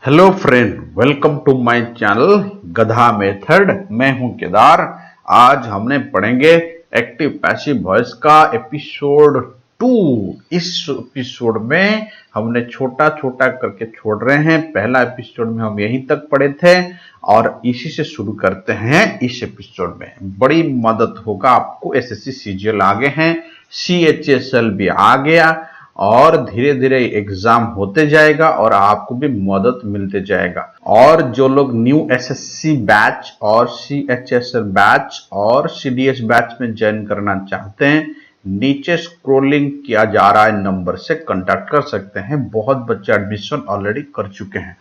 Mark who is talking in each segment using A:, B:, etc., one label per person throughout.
A: Hello friend, welcome to my channel गधा method. मैं हूं केदार। आज हमने पढ़ेंगे एक्टिव पैसिव वॉइस का एपिसोड 2। इस एपिसोड में हमने छोटा छोटा करके छोड़ रहे हैं। पहला एपिसोड में हम यहीं तक पढ़े थे और इसी से शुरू करते हैं। इस एपिसोड में बड़ी मदद होगा आपको। एसएससी सीजीएल आगे हैं, सीएचएसएल भी आ गया और धीरे धीरे एग्जाम होते जाएगा और आपको भी मदद मिलते जाएगा। और जो लोग न्यू एसएससी बैच और सीएचएसएल बैच और सीडीएस बैच में ज्वाइन करना चाहते हैं, नीचे स्क्रोलिंग किया जा रहा है नंबर से कांटेक्ट कर सकते हैं। बहुत बच्चे एडमिशन ऑलरेडी कर चुके हैं।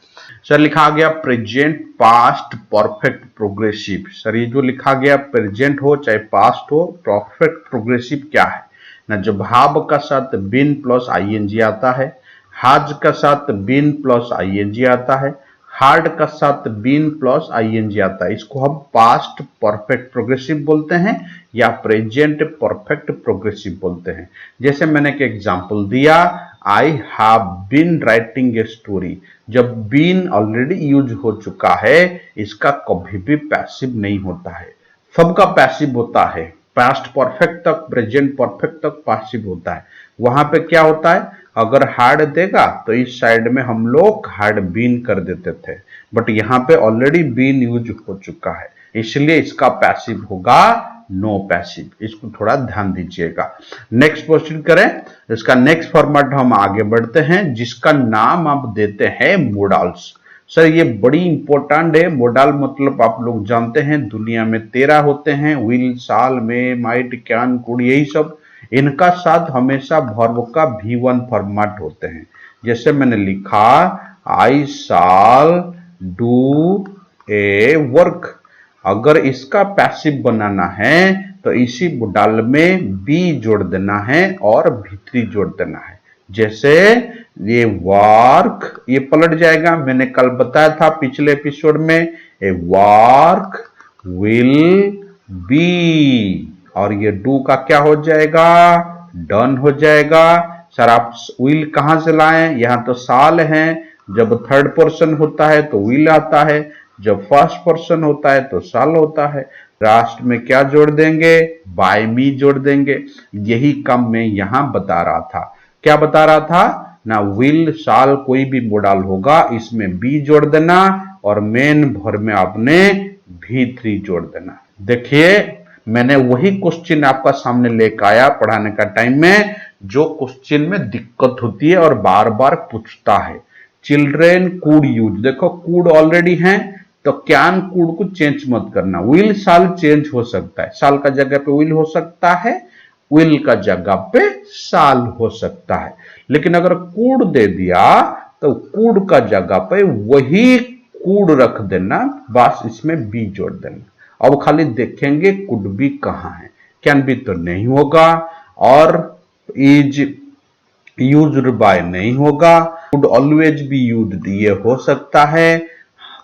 A: सर लिखा गया present, past, perfect, progressive. Sir ये जो लिखा गया प्रेजेंट हो चाहे पास्ट हो, परफेक्ट प्रोग्रेसिव क्या है ना। जब हाब का साथ बिन प्लस आईएनजी आता है, हाज का साथ बिन प्लस आईएनजी आता है, हार्ड का साथ बिन प्लस आईएनजी आता है, इसको हम पास्ट परफेक्ट प्रोग्रेसिव बोलते हैं या प्रेजेंट परफेक्ट प्रोग्रेसिव बोलते हैं। जैसे मैंने एक एग्जांपल दिया, I have been writing a story. जब बीन ऑलरेडी यूज हो चुका है, इसका कभी भी पैसिव नहीं होता है। सबका पैसिव होता है। पास्ट परफेक्ट तक, प्रेजेंट परफेक्ट तक पैसिव होता है। वहां पे क्या होता है, अगर हार्ड देगा तो इस साइड में हम लोग हार्ड बीन कर देते थे, बट यहाँ पे ऑलरेडी बीन यूज हो चुका है, इसलिए इसका पैसिव होगा नो पैसिव। इसको थोड़ा ध्यान दीजिएगा। नेक्स्ट क्वेश्चन करें। इसका नेक्स्ट फॉर्मेट हम आगे बढ़ते हैं, जिसका नाम आप देते हैं मोडाल्स। सर ये बड़ी इंपॉर्टेंट है। मोडाल मतलब आप लोग जानते हैं दुनिया में 13 होते हैं। विल, साल, में, माइट, कैन, कुड, यही सब। इनका साथ हमेशा वर्ब का V1 फॉर्मेट होते हैं। जैसे मैंने लिखा आई साल डू ए वर्क। अगर इसका पैसिव बनाना है तो इसी मोडाल में बी जोड़ देना है और भीतरी जोड़ देना है। जैसे ये वर्क, ये पलट जाएगा। मैंने कल बताया था पिछले एपिसोड में, ए वर्क विल बी, और ये डू का क्या हो जाएगा, डन हो जाएगा। सर आप विल कहां से लाएं, यहां तो साल है। जब थर्ड पर्सन होता है तो विल आता है, जब फर्स्ट पर्सन होता है तो साल होता है। लास्ट में क्या जोड़ देंगे, बाय मी जोड़ देंगे। यही काम मैं यहां बता रहा था। क्या बता रहा था ना, विल, साल कोई भी मोडाल होगा, इसमें बी जोड़ देना और मेन भर में आपने V3 जोड़ देना। देखिए मैंने वही क्वेश्चन आपका सामने लेकर आया पढ़ाने का टाइम में, जो क्वेश्चन में दिक्कत होती है और बार बार पूछता है। चिल्ड्रेन कुड यूज, देखो कुड ऑलरेडी है तो कैन कुड को चेंज मत करना। विल, साल चेंज हो सकता है, साल का जगह पे विल हो सकता है, विल का जगह पे साल हो सकता है। लेकिन अगर कूड दे दिया तो कूड का जगह पे वही कूड रख देना, बस इसमें बी जोड़ देना। अब खाली देखेंगे कुड बी कहां है, कैन बी तो नहीं होगा और इज यूज्ड बाय नहीं होगा। कुड ऑलवेज बी यूज्ड ये हो सकता है,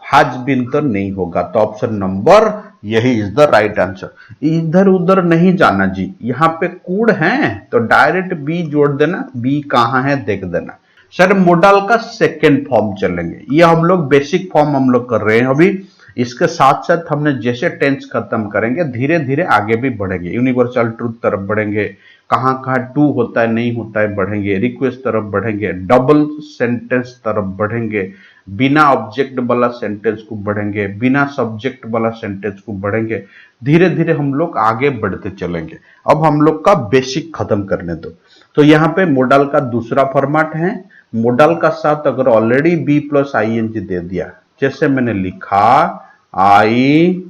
A: हैज बीन तो नहीं होगा। तो ऑप्शन नंबर यही इज द राइट आंसर। इधर उधर नहीं जाना जी, यहाँ पे कूड है तो डायरेक्ट बी जोड़ देना, बी कहां है देख देना। सर मोडाल का सेकेंड फॉर्म चलेंगे, ये हम लोग बेसिक फॉर्म हम लोग कर रहे हैं अभी। इसके साथ साथ हमने जैसे टेंस खत्म करेंगे धीरे धीरे आगे भी बढ़ेंगे। यूनिवर्सल ट्रूथ तरफ बढ़ेंगे, कहां कहां टू होता है नहीं होता है बढ़ेंगे, रिक्वेस्ट तरफ बढ़ेंगे, डबल सेंटेंस तरफ बढ़ेंगे, बिना ऑब्जेक्ट वाला सेंटेंस को बढ़ेंगे, बिना सब्जेक्ट वाला सेंटेंस को बढ़ेंगे। धीरे धीरे हम लोग आगे बढ़ते चलेंगे। अब हम लोग का बेसिक खत्म करने दो। तो यहाँ पे मोडाल का दूसरा फॉर्मेट है। मोडाल का साथ अगर ऑलरेडी बी प्लस आईएनजी दे दिया, जैसे मैंने लिखा I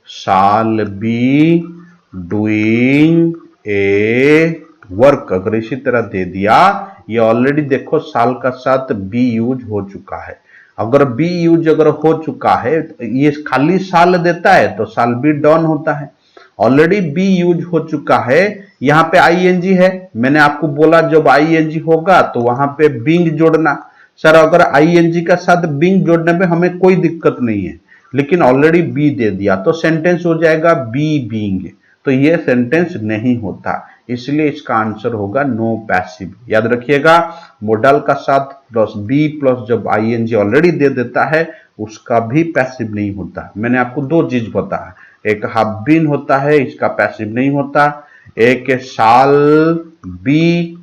A: shall be doing a work, अगर इसी तरह दे दिया, ये ऑलरेडी देखो साल का साथ बी यूज हो चुका है। अगर बी यूज अगर हो चुका है, ये खाली साल देता है तो साल बी डन होता है। ऑलरेडी बी यूज हो चुका है, यहाँ पे आईएनजी है। मैंने आपको बोला जब आईएनजी होगा तो वहां पे बिंग जोड़ना। सर अगर आईएनजी का साथ बिंग जोड़ने में हमें कोई दिक्कत नहीं है, लेकिन ऑलरेडी बी दे दिया तो सेंटेंस हो जाएगा बी बीइंग, तो ये सेंटेंस नहीं होता। इसलिए इसका आंसर होगा नो पैसिव। याद रखिएगा, मोडल का साथ प्लस बी प्लस जब आईएनजी ऑलरेडी दे देता है उसका भी पैसिव नहीं होता। मैंने आपको दो चीज बताया, एक हैव बीन होता है, इसका पैसिव नहीं होता, एक साल बी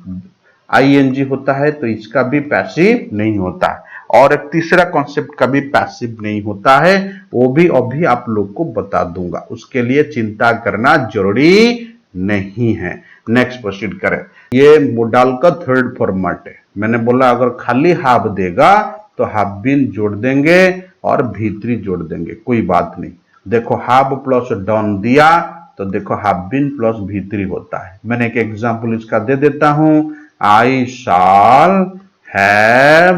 A: आईएनजी होता है तो इसका भी पैसिव नहीं होता, और एक तीसरा कॉन्सेप्ट का भी पैसिव नहीं होता है, वो भी अभी आप लोग को बता दूंगा, उसके लिए चिंता करना जरूरी नहीं है। नेक्स्ट प्रोसीड करें। ये मोडल का थर्ड फॉर्मेट है। मैंने बोला अगर खाली हैव देगा तो हैव बीन जोड़ देंगे और भीतरी जोड़ देंगे, कोई बात नहीं। देखो हैव प्लस डन दिया तो देखो हैव बीन प्लस भीतरी होता है। मैंने एक एग्जांपल इसका दे देता हूं, I shall have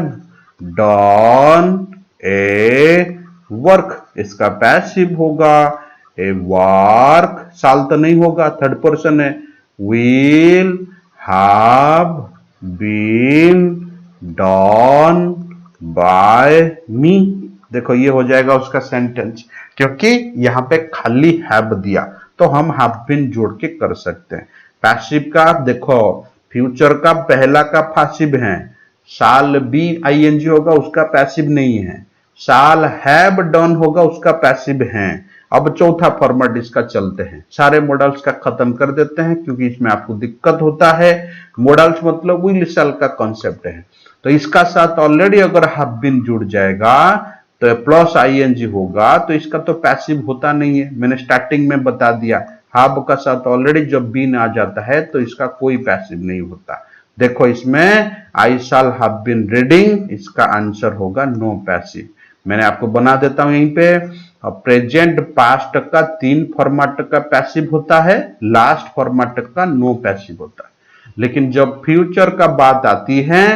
A: done a work, इसका पैसिव होगा ए वर्क, साल तो नहीं होगा, थर्ड पर्सन है, will have been done by me. देखो ये हो जाएगा उसका सेंटेंस, क्योंकि यहां पे खाली हैव दिया तो हम हैव बीन जोड़ के कर सकते हैं। पैसिव का देखो, फ्यूचर का पहला का पैसिव है, साल बी आईएनजी होगा उसका पैसिव नहीं है, साल हैव डन होगा उसका पैसिव है। अब चौथा फॉर्मेट इसका चलते हैं, सारे मॉडल्स का खत्म कर देते हैं क्योंकि इसमें आपको दिक्कत होता है। मॉडल्स मतलब विल शैल का कॉन्सेप्ट है, तो इसका साथ ऑलरेडी अगर हैव बीन जुड़ जाएगा तो प्लस आईएनजी होगा तो इसका तो पैसिव होता नहीं है। मैंने स्टार्टिंग में बता दिया, हैव का साथ ऑलरेडी जब बीन आ जाता है तो इसका कोई पैसिव नहीं होता। देखो इसमें आई शैल हैव बीन रीडिंग, इसका आंसर होगा नो पैसिव। मैंने आपको बना देता हूं यहीं पे, प्रेजेंट पास्ट का 3 फॉर्मेट का पैसिव होता है, लास्ट फॉर्मेट का नो पैसिव होता है। लेकिन जब फ्यूचर का बात आती है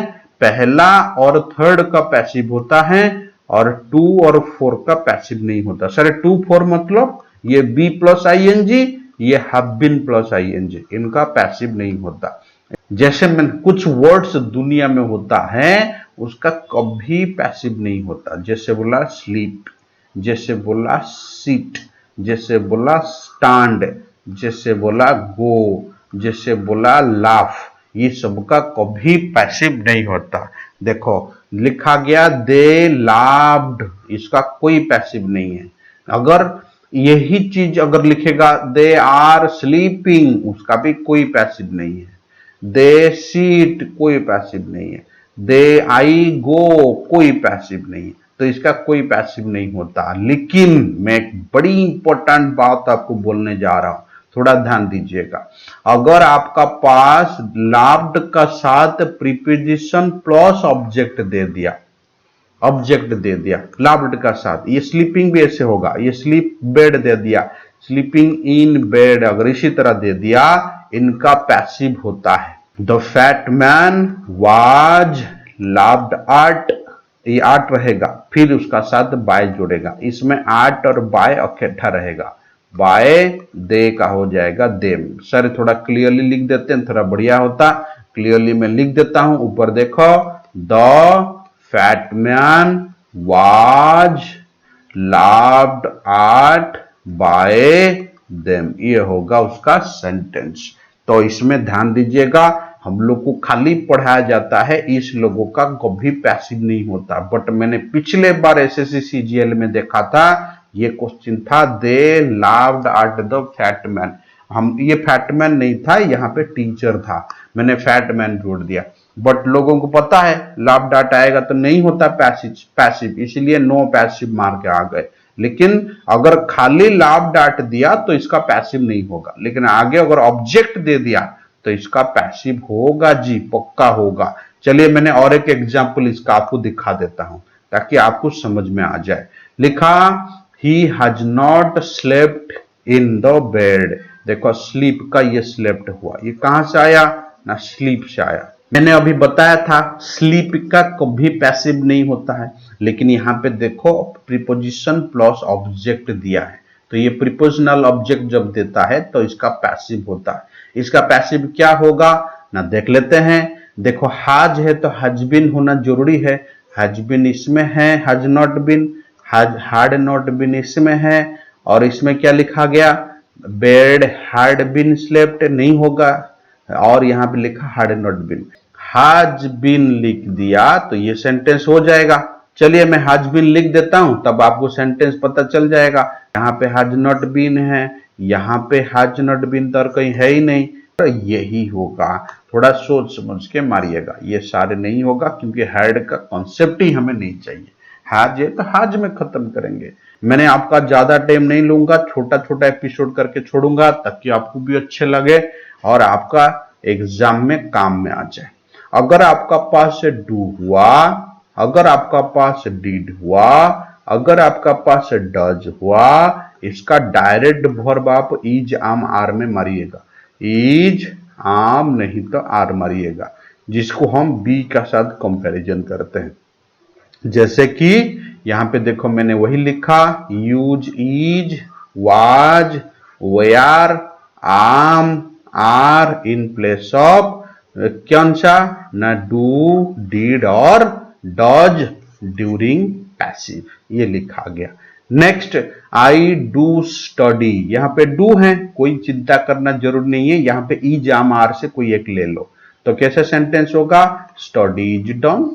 A: पहला और थर्ड का पैसिव होता है और 2 और 4 का पैसिव नहीं होता। सर 2 4 मतलब ये बी प्लस आईएनजी, ये हैव बीन प्लस आईएनजी, इनका पैसिव नहीं होता। जैसे मैं कुछ वर्ड्स दुनिया में होता है उसका कभी पैसिव नहीं होता, जैसे बोला स्लीप, जैसे बोला सीट, जैसे बोला स्टैंड, जैसे बोला गो, जैसे बोला लाफ, ये सबका कभी पैसिव नहीं होता। देखो लिखा गया दे लाफ्ड, इसका कोई पैसिव नहीं है। अगर यही चीज अगर लिखेगा दे आर स्लीपिंग, उसका भी कोई पैसिव नहीं है। दे सीट, कोई पैसिव नहीं है। दे आई गो, कोई पैसिव नहीं है, तो इसका कोई पैसिव नहीं होता। लेकिन मैं एक बड़ी इंपॉर्टेंट बात आपको बोलने जा रहा हूं, थोड़ा ध्यान दीजिएगा। अगर आपका पास लाफ्ड का साथ प्रीपोजिशन प्लस ऑब्जेक्ट दे दिया, ऑब्जेक्ट दे दिया लाफ्ड का साथ, ये स्लीपिंग भी ऐसे होगा, ये स्लीप बेड दे दिया, स्लीपिंग इन बेड अगर इसी तरह दे दिया, इनका पैसिव होता है। The fat man was laughed eight, ये आर्ट रहेगा, फिर उसका साथ बाय जुड़ेगा, इसमें आर्ट और बाय इकट्ठा रहेगा, बाय दे का हो जाएगा देम। सर थोड़ा क्लियरली लिख देते हैं, थोड़ा बढ़िया होता। क्लियरली मैं लिख देता हूं, ऊपर देखो, the fat man was laughed eight bye them, ये होगा उसका सेंटेंस। तो इसमें ध्यान दीजिएगा, हम लोग को खाली पढ़ाया जाता है, इस लोगों का कभी पैसिव नहीं होता। बट मैंने पिछले बार एसएससी सीजीएल में देखा था, ये क्वेश्चन था they laughed at the fat man, हम ये फैटमैन नहीं था, यहाँ पे टीचर था, मैंने फैटमैन जोड़ दिया। बट लोगों को पता है लाफ्ड एट आएगा तो नहीं होता पैसिव, इसलिए नो पैसिव मार के आ गए। लेकिन अगर खाली लाफ्ड एट दिया तो इसका पैसिव नहीं होगा, लेकिन आगे अगर ऑब्जेक्ट दे दिया तो इसका पैसिव होगा जी, पक्का होगा। चलिए मैंने और एक एग्जांपल इसका आपको दिखा देता हूं ताकि आपको समझ में आ जाए। लिखा he has not slept in the bed, देखो स्लीप का ये स्लेप्ट हुआ, ये कहां से आया ना, स्लीप से आया। मैंने अभी बताया था स्लीप का कभी पैसिव नहीं होता है, लेकिन यहां पे देखो प्रीपोजिशन प्लस ऑब्जेक्ट दिया है, तो ये प्रीपोजिशनल ऑब्जेक्ट जब देता है तो इसका पैसिव होता है। इसका पैसिव क्या होगा ना, देख लेते हैं। देखो हैज है तो हैज बीन होना जरूरी है, हैज बीन इसमें है, has not been, had not been इसमें है, और इसमें क्या लिखा गया, बेड हैड बीन स्लेप्ट नहीं होगा, और यहाँ पे लिखा had not been, has been लिख दिया तो ये सेंटेंस हो जाएगा। चलिए मैं हैज बीन लिख देता हूं, तब आपको सेंटेंस पता चल जाएगा। यहाँ पे हैज नॉट बीन है, यहाँ पे हैज नॉट बीन तो और कहीं है ही नहीं, तो यही होगा। थोड़ा सोच समझ के मारिएगा, ये सारे नहीं होगा क्योंकि हैड का कॉन्सेप्ट ही हमें नहीं चाहिए। हैज है तो हैज में खत्म करेंगे। मैंने आपका ज्यादा टाइम नहीं लूंगा, छोटा छोटा एपिसोड करके छोड़ूंगा ताकि आपको भी अच्छे लगे और आपका एग्जाम में काम में आ जाए। अगर आपका पास से डू हुआ, अगर आपका पास डिड हुआ, अगर आपका पास डज हुआ, इसका डायरेक्ट वर्ब आप इज आम आर में मारिएगा। इज आम नहीं तो आर मारिएगा, जिसको हम बी का साथ कंपैरिजन करते हैं। जैसे कि यहां पे देखो मैंने वही लिखा, यूज इज, वाज, वेयर, आम, आर इन प्लेस ऑफ कौन सा ना डू, डिड और डज ड्यूरिंग पैसिव, ये लिखा गया। नेक्स्ट, आई डू स्टडी, यहाँ पे डू है, कोई चिंता करना जरूर नहीं है, यहाँ पे इज आम आर से कोई एक ले लो। तो कैसा सेंटेंस होगा, स्टडी इज डन,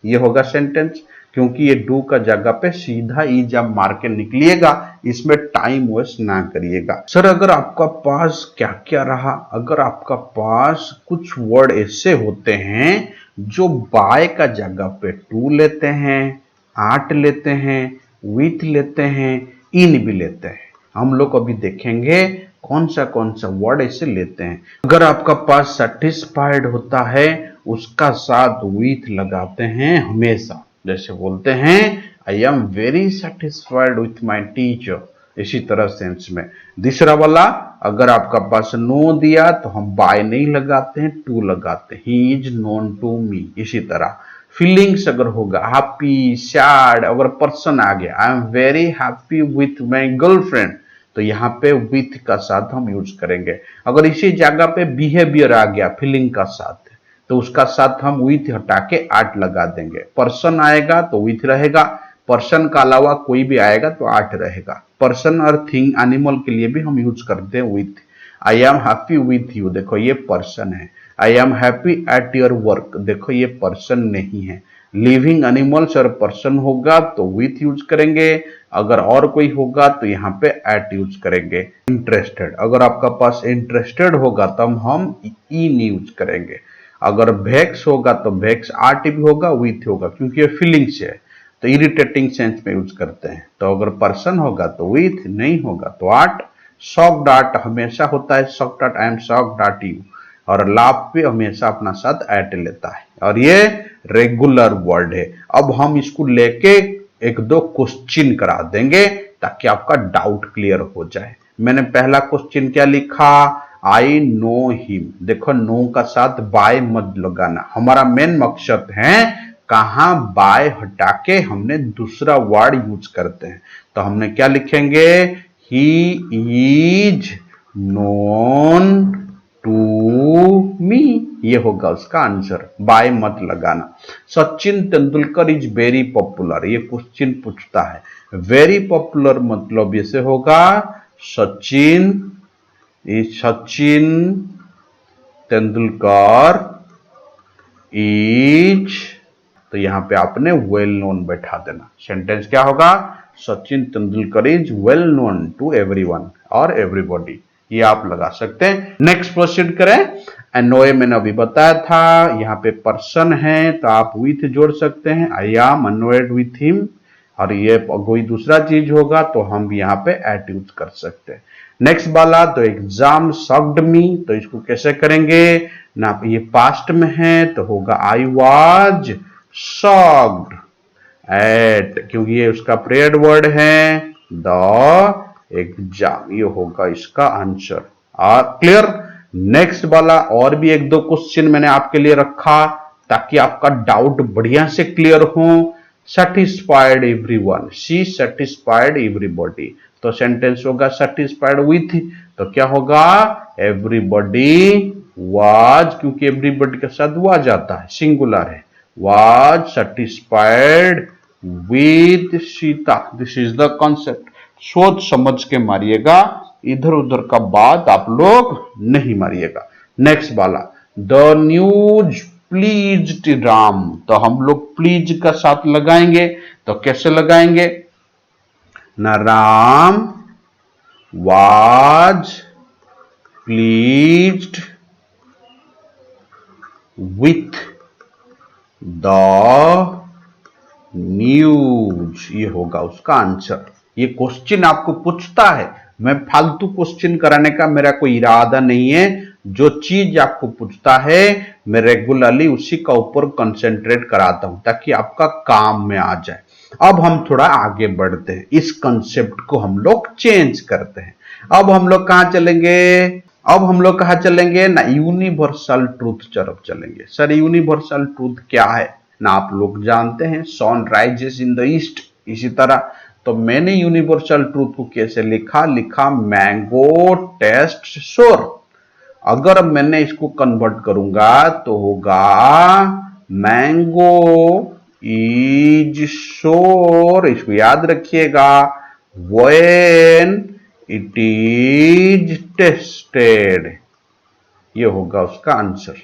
A: ये होगा सेंटेंस, क्योंकि ये डू का जगह पे सीधा इज आप मार के निकलिएगा, इसमें टाइम वेस्ट ना करिएगा। सर अगर आपका पास क्या क्या रहा, अगर आपका पास कुछ वर्ड ऐसे होते हैं जो बाय का जगह पे टू लेते हैं, आट लेते हैं, विथ लेते हैं, इन भी लेते हैं, हम लोग अभी देखेंगे कौन सा वर्ड ऐसे लेते हैं। अगर आपका पास सेटिस्फाइड होता है, उसका साथ विथ लगाते हैं हमेशा, जैसे बोलते हैं आई am very satisfied with my teacher, इसी तरह सेंस में। दूसरा वाला, अगर आपका पास नो दिया तो हम बाय नहीं लगाते हैं, टू लगाते हैं, he is known to me, इसी तरह। फीलिंग्स अगर होगा हैप्पी, सैड, अगर पर्सन आ गया I am very happy with my girlfriend, तो यहाँ पे विथ का साथ हम यूज करेंगे। अगर इसी जगह पे बिहेवियर आ गया फीलिंग का साथ, तो उसका साथ हम विथ हटा के आट लगा देंगे। पर्सन आएगा तो विथ रहेगा, पर्सन का अलावा कोई भी आएगा तो आट रहेगा। पर्सन और थिंग एनिमल के लिए भी हम यूज करते हैं with. I am happy with you, देखो ये पर्सन है। I am happy at your work, देखो ये पर्सन नहीं है। लिविंग एनिमल्स और पर्सन होगा तो विथ यूज करेंगे, अगर और कोई होगा तो यहाँ पे एट यूज करेंगे। इंटरेस्टेड, अगर आपका पास इंटरेस्टेड होगा तब हम इन यूज करेंगे। अगर वेक्स होगा तो वेक्स आर्ट भी होगा, विथ होगा, क्योंकि ये फीलिंग्स है तो इरिटेटिंग सेंस में यूज करते हैं। तो अगर पर्सन होगा तो विथ, नहीं होगा तो आर्ट। शॉक्ड आर्ट हमेशा होता है, shocked art, I am shocked art you. और लाभ पे हमेशा अपना साथ एट लेता है, और ये रेगुलर वर्ड है। अब हम इसको लेके एक दो क्वेश्चन करा देंगे ताकि आपका डाउट क्लियर हो जाए। मैंने पहला क्वेश्चन क्या लिखा, आई नो हिम, देखो नो का साथ बाय मत लगाना, हमारा मेन मकसद है कहां बाय हटा के हमने दूसरा वर्ड यूज करते हैं। तो हमने क्या लिखेंगे, he is known to me, ये होगा उसका आंसर, बाय मत लगाना। Sachin Tendulkar is very popular, ये क्वेश्चन पूछता है, वेरी पॉपुलर मतलब ऐसे होगा सचिन तेंदुलकर इज, तो यहां पे आपने वेल नोन बैठा देना। सेंटेंस क्या होगा, Sachin Tendulkar is well known to everyone और एवरीबॉडी, ये आप लगा सकते हैं। नेक्स्ट प्रोसीड करें। एनोए मैंने अभी बताया था, यहाँ पे पर्सन है तो आप विथ जोड़ सकते हैं, आई एम अनोएड विथ हिम, और ये कोई दूसरा चीज होगा तो हम यहाँ पे एट यूज कर सकते हैं। नेक्स्ट वाला, तो एग्जाम सॉक्ड मी, तो इसको कैसे करेंगे ना, ये पास्ट में है तो होगा आई वाज सॉक्ड एट, क्योंकि ये उसका प्रेयर्ड वर्ड है, द एग्जाम, ये होगा इसका आंसर। क्लियर। नेक्स्ट वाला और भी एक दो क्वेश्चन मैंने आपके लिए रखा ताकि आपका डाउट बढ़िया से क्लियर हो। Satisfied everyone, she satisfied everybody, तो सेंटेंस होगा सेटिस्फाइड विथ, तो क्या होगा, एवरीबॉडी वाज, क्योंकि एवरीबॉडी के साथ वाज आता है, सिंगुलर है, was satisfied with Sita. This is the concept. सोच समझ के मारिएगा, इधर उधर का बात आप लोग नहीं मारिएगा। नेक्स्ट वाला, द न्यूज प्लीज्ड राम, तो हम लोग प्लीज का साथ लगाएंगे, तो कैसे लगाएंगे ना, Ram was pleased with the news, ये होगा उसका आंसर। ये क्वेश्चन आपको पूछता है, मैं फालतू क्वेश्चन कराने का मेरा कोई इरादा नहीं है। जो चीज आपको पूछता है मैं रेगुलरली उसी का ऊपर कंसेंट्रेट कराता हूं ताकि आपका काम में आ जाए। अब हम थोड़ा आगे बढ़ते हैं, इस कंसेप्ट को हम लोग चेंज करते हैं। अब हम लोग कहां चलेंगे, अब हम लोग कहां चलेंगे ना, यूनिवर्सल ट्रूथ तरफ चलेंगे। सर यूनिवर्सल ट्रूथ क्या है ना, आप लोग जानते हैं sun rises in the east, इसी तरह तो मैंने यूनिवर्सल ट्रूथ को कैसे लिखा मैंगो टेस्ट श्योर। अगर मैंने इसको कन्वर्ट करूंगा तो होगा मैंगो इज श्योर, इसको याद रखिएगा, व्हेन इट इज टेस्टेड, ये होगा उसका answer.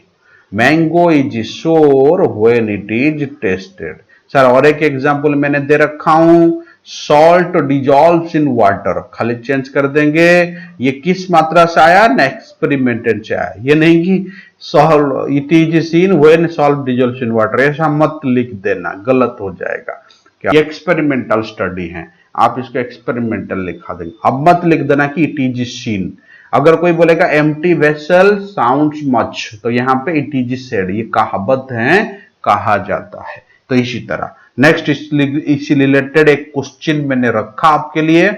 A: Mango is sure when it is tested. Sir और एक एग्जांपल मैंने दे रखा हूं, सॉल्ट डिजॉल्व्स इन वाटर, खाली चेंज कर देंगे, ये किस मात्रा से आया ना, एक्सपेरिमेंटेड से आया, ये नहीं कि salt it is seen when salt dissolves in water, ऐसा मत लिख देना, गलत हो जाएगा। क्या ये एक्सपेरिमेंटल स्टडी है, आप इसको एक्सपेरिमेंटल लिखा देंगे, अब मत लिख देना कि इट इज सीन। अगर कोई बोलेगा एम्प्टी वेसल साउंड्स मच, तो यहां पे इट इज सेड, ये कहावत है, कहा जाता है। तो इसी तरह नेक्स्ट इसी रिलेटेड एक क्वेश्चन मैंने रखा आपके लिए,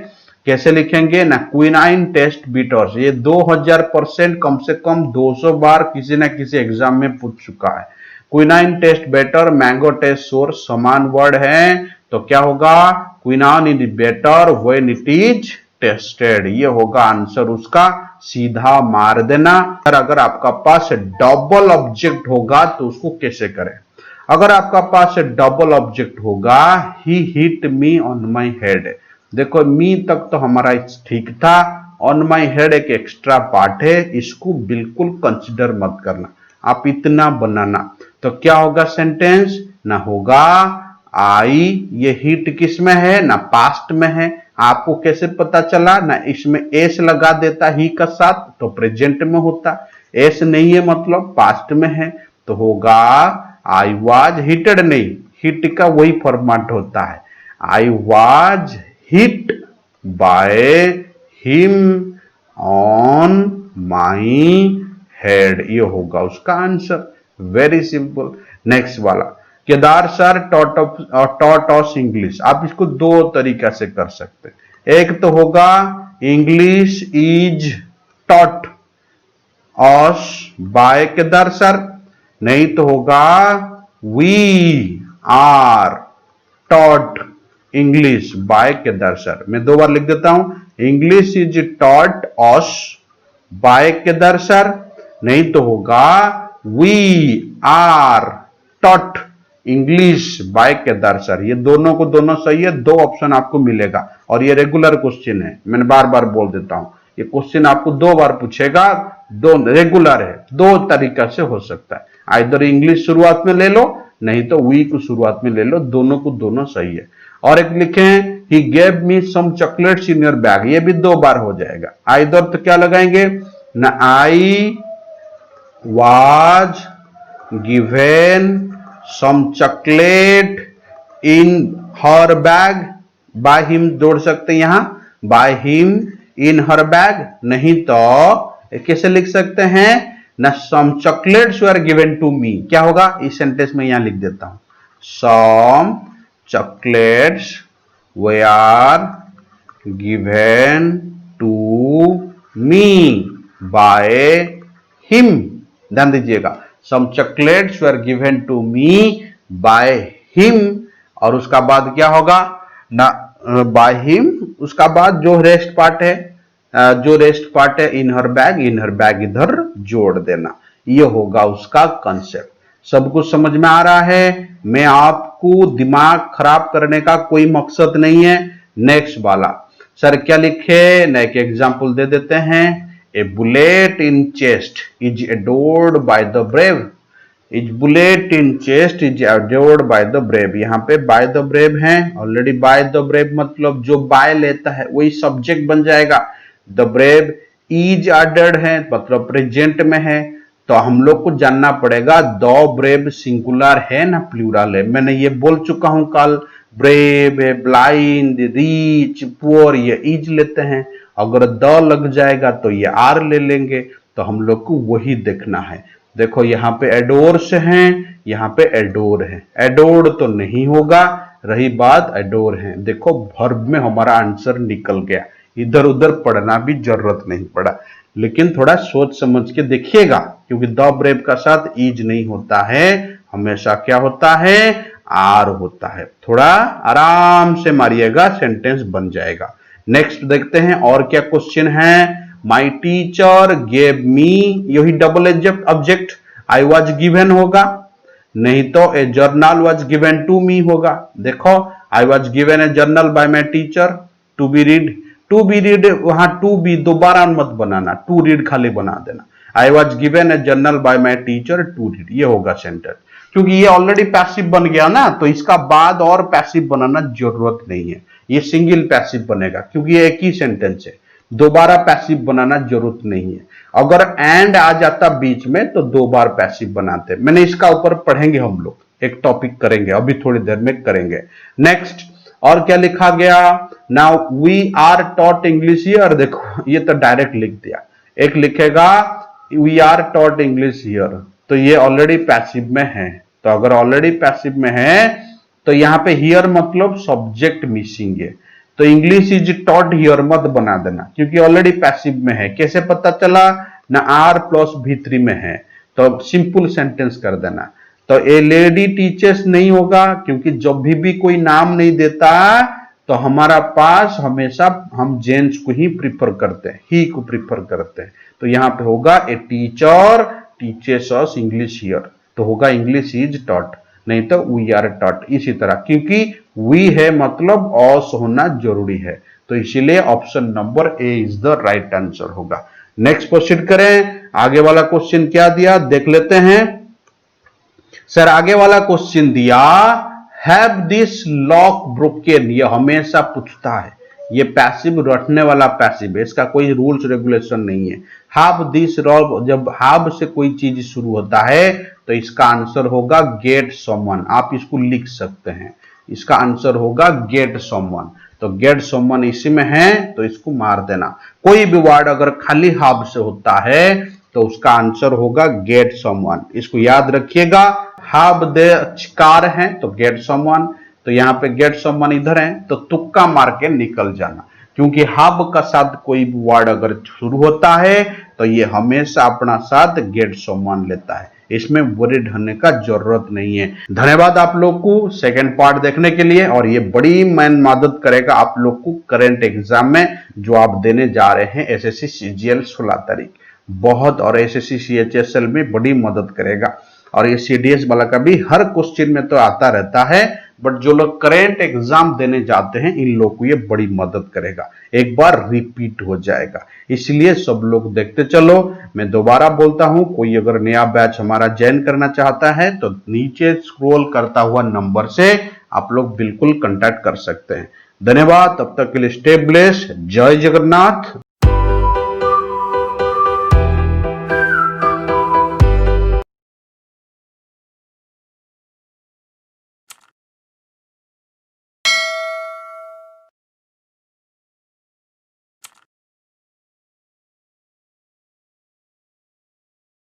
A: कैसे लिखेंगे ना, क्विनाइन टेस्ट बीटर्स, ये 2000% कम से कम 200 बार किसी ना किसी एग्जाम में पूछ चुका है। Quinine taste better, mango taste sour समान वर्ड है, तो क्या होगा, quinine is better when it is tasted, ये होगा आंसर उसका, सीधा मार देना। अगर आपका पास डबल ऑब्जेक्ट होगा तो उसको कैसे करें, अगर आपका पास डबल ऑब्जेक्ट होगा, he hit me on my head, देखो मी तक तो हमारा ठीक था, ऑन माई हेड एक एक्स्ट्रा पार्ट है, इसको बिल्कुल कंसिडर मत करना, आप इतना बनाना। तो क्या होगा सेंटेंस ना, होगा आई, ये हिट किस में है ना, पास्ट में है। आपको कैसे पता चला ना, इसमें एस लगा देता ही का साथ तो प्रेजेंट में होता, एस नहीं है मतलब पास्ट में है, तो होगा आई वाज हिटेड, नहीं हिट का वही फॉर्मेट होता है, I was hit by him on my head, ये होगा उसका आंसर, वेरी सिंपल। नेक्स्ट वाला, Kedar sir taught us English, आप इसको दो तरीका से कर सकते हैं, एक तो होगा English is taught us by Kedar sir, नहीं तो होगा we are taught English by Kedar sir. मैं दो बार लिख देता हूं, English is taught us by Kedar sir, नहीं तो होगा we are taught English by Kedar sir. ये दोनों को दोनों सही है, दो ऑप्शन आपको मिलेगा, और ये रेगुलर क्वेश्चन है, मैंने बार बार बोल देता हूं, ये क्वेश्चन आपको दो बार पूछेगा, दो रेगुलर है, दो तरीका से हो सकता है, आइदर इंग्लिश शुरुआत में ले लो, नहीं तो वी को शुरुआत में ले लो, दोनों को दोनों सही है। और एक लिखें, he gave me some chocolates in your bag, ये भी दो बार हो जाएगा, आइदर तो क्या लगाएंगे ना, I was given some chocolate in her bag, by him जोड़ सकते हैं यहां, by him in her bag, नहीं तो कैसे लिख सकते हैं ना, some chocolates were given to me, क्या होगा इस सेंटेंस में यहां लिख देता हूं, some chocolates were given to me by him, ध्यान दीजिएगा, some chocolates were given to me by him, और उसका बाद क्या होगा ना, बाय हिम, उसका बाद जो रेस्ट पार्ट है, इन हर बैग इधर जोड़ देना, ये होगा उसका कंसेप्ट। सब कुछ समझ में आ रहा है, मैं आपको दिमाग खराब करने का कोई मकसद नहीं है। नेक्स्ट वाला, सर क्या लिखे ना, एक एग्जाम्पल दे देते हैं, a bullet in chest is adored by the brave. Is bullet in chest is adored by the brave. यहाँ पे बाय द ब्रेव है, ऑलरेडी बाय द ब्रेव मतलब जो बाय लेता है वही सब्जेक्ट बन जाएगा। द ब्रेव इज एडेड है मतलब प्रेजेंट में है, तो हम लोग को जानना पड़ेगा द ब्रेव सिंगुलर है ना प्लूरल है। मैंने ये बोल चुका हूं कल, ब्रेव है, ब्लाइंड, रिच, पुअर, ये इज लेते हैं। अगर द लग जाएगा तो ये आर ले लेंगे, तो हम लोग को वही देखना है। देखो यहाँ पे एडोर्स हैं, यहाँ पे एडोर है, एडोर्ड तो नहीं होगा, रही बात एडोर है। देखो वर्ब में हमारा आंसर निकल गया, इधर उधर पढ़ना भी जरूरत नहीं पड़ा, लेकिन थोड़ा सोच समझ के देखिएगा, क्योंकि द ब्रेव का साथ इज नहीं होता है, हमेशा क्या होता है, आर होता है। थोड़ा आराम से मारिएगा, सेंटेंस बन जाएगा। नेक्स्ट देखते हैं और क्या क्वेश्चन है। माई टीचर गेव मी, यही double object, I was given होगा, नहीं तो a journal was given to me होगा। देखो I was given a journal by my teacher to be read, to be read वहां टू बी दोबारा मत बनाना, टू रीड खाली बना देना। I was given a journal by my teacher to read, ये होगा सेंटेंस। क्योंकि ये ऑलरेडी पैसिव बन गया ना, तो इसका बाद और पैसिव बनाना जरूरत नहीं है, ये सिंगल पैसिव बनेगा, क्योंकि ये एक ही सेंटेंस है, दोबारा पैसिव बनाना जरूरत नहीं है। अगर एंड आ जाता बीच में तो दो बार पैसिव बनाते। मैंने इसका ऊपर पढ़ेंगे हम लोग, एक टॉपिक करेंगे, अभी थोड़ी देर में करेंगे। नेक्स्ट और क्या लिखा गया, now we are taught English here. देखो ये तो डायरेक्ट लिख दिया, एक लिखेगा we are taught English here, तो ये ऑलरेडी पैसिव में है, तो अगर ऑलरेडी पैसिव में है तो यहाँ पे हियर मतलब सब्जेक्ट मिसिंग है, तो इंग्लिश इज टॉट हियर मत बना देना, क्योंकि ऑलरेडी पैसिव में है। कैसे पता चला, ना आर प्लस V3 में है, तो सिंपल सेंटेंस कर देना। तो ए लेडी टीचर्स नहीं होगा, क्योंकि जब भी कोई नाम नहीं देता तो हमारा पास हमेशा हम जेंट्स को ही प्रिफर करते हैं, ही को प्रिफर करते हैं, तो यहाँ पे होगा a teacher teachers us English here, तो होगा इंग्लिश इज टॉट, नहीं तो वी आर टॉट। इसी तरह क्योंकि वी है मतलब ऑस होना जरूरी है, तो इसीलिए option number A is the right answer होगा। नेक्स्ट क्वेश्चन करें, आगे वाला क्वेश्चन क्या दिया देख लेते हैं। सर आगे वाला क्वेश्चन दिया हैव दिस लॉक ब्रोकन, ये हमेशा पूछता है, ये पैसिव रटने वाला पैसिव है, इसका कोई रूल्स रेगुलेशन नहीं है। हैव दिस लॉक, जब हैव से कोई चीज शुरू होता है तो इसका आंसर होगा गेट समवन, आप इसको लिख सकते हैं, इसका आंसर होगा गेट समवन। तो गेट समवन इसी में है, तो इसको मार देना। कोई भी वर्ड अगर खाली हैव से होता है तो उसका आंसर होगा गेट समवन, इसको याद रखिएगा। हैव दे कार है तो गेट समवन, तो यहाँ पे गेट समवन इधर है, तो तुक्का मार के निकल जाना, क्योंकि हैव का साथ कोई भी वर्ड अगर शुरू होता है तो ये हमेशा अपना साथ गेट समवन लेता है, इसमें वरीड होने का जरूरत नहीं है। धन्यवाद आप लोग को सेकंड पार्ट देखने के लिए, और ये बड़ी मैन मदद करेगा आप लोग को करंट एग्जाम में जो आप देने जा रहे हैं एसएससी सीजीएल 16 तारीख, बहुत, और एसएससी सीएचएसएल में बड़ी मदद करेगा। और ये सीडीएस वाला का भी हर क्वेश्चन में तो आता रहता है, बट जो लोग करंट एग्जाम देने जाते हैं इन लोग को ये बड़ी मदद करेगा, एक बार रिपीट हो जाएगा, इसलिए सब लोग देखते चलो। मैं दोबारा बोलता हूं, कोई अगर नया बैच हमारा ज्वाइन करना चाहता है तो नीचे स्क्रॉल करता हुआ नंबर से आप लोग बिल्कुल कांटेक्ट कर सकते हैं। धन्यवाद, तब तक के लिए स्टे ब्लेस्ड, जय जगन्नाथ।